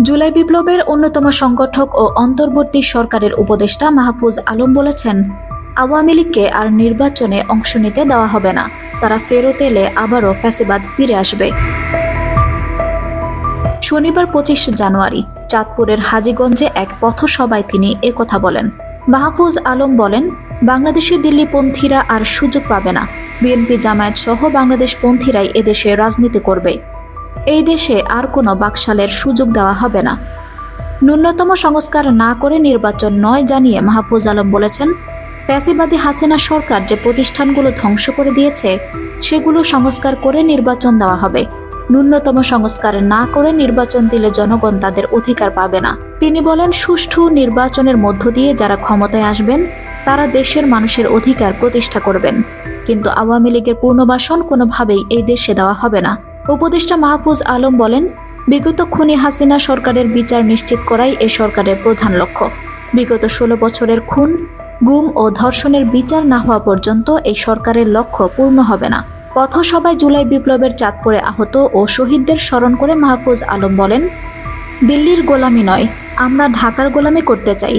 জুলাই বিপ্লবের অন্যতম সংগঠক ও অন্তর্বর্তী সরকারের উপদেষ্টা মাহফুজ আলম বলেছেন, আওয়ামী লীগকে আর নির্বাচনে অংশ নিতে দেওয়া হবে না। তারা ফেরত এলে আবারও ফ্যাসিবাদ ফিরে আসবে। শনিবার 25 জানুয়ারি চাঁদপুরের হাজীগঞ্জে এক পথসভায় তিনি একথা বলেন। মাহফুজ আলম বলেন, বাংলাদেশে দিল্লিপন্থীরা আর সুযোগ পাবে না। বিএনপি জামায়াত সহ বাংলাদেশপন্থীরাই এদেশে রাজনীতি করবে। এই দেশে আর কোনো বাকশালের সুযোগ দেওয়া হবে না। ন্যূনতম সংস্কার না করে নির্বাচন নয় জানিয়ে মাহফুজ আলম বলেছেন, ফ্যাসিবাদী হাসিনা সরকার যে প্রতিষ্ঠানগুলো ধ্বংস করে দিয়েছে সেগুলো সংস্কার করে নির্বাচন দেওয়া হবে। ন্যূনতম সংস্কার না করে নির্বাচন দিলে জনগণ তাদের অধিকার পাবে না। তিনি বলেন, সুষ্ঠু নির্বাচনের মধ্য দিয়ে যারা ক্ষমতায় আসবেন তারা দেশের মানুষের অধিকার প্রতিষ্ঠা করবেন, কিন্তু আওয়ামী লীগের পুনর্বাসন কোনোভাবেই এই দেশে দেওয়া হবে না। উপদেষ্টা মাহফুজ আলম বলেন, বিগত খুনি হাসিনা সরকারের বিচার নিশ্চিত করাই এ সরকারের প্রধান লক্ষ্য। বিগত 16 বছরের খুন, গুম ও ধর্ষণের বিচার না হওয়া পর্যন্ত এই সরকারের লক্ষ্য পূর্ণ হবে না। পথসভায় জুলাই বিপ্লবের চাঁদপুরে আহত ও শহীদদের স্মরণ করে মাহফুজ আলম বলেন, দিল্লির গোলামি নয়, আমরা ঢাকার গোলামি করতে চাই।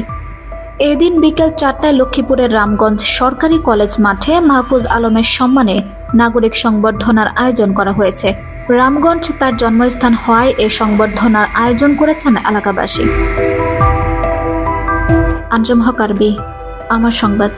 এদিন বিকেল 4টায় লক্ষ্মীপুরের রামগঞ্জ সরকারি কলেজ মাঠে মাহফুজ আলমের সম্মানে নাগরিক সংবর্ধনার আয়োজন করা হয়েছে। রামগঞ্জ তার জন্মস্থান হওয়ায় এ সংবর্ধনার আয়োজন করেছেন এলাকাবাসী। আঞ্জুম হক আরবি, আমার সংবাদ।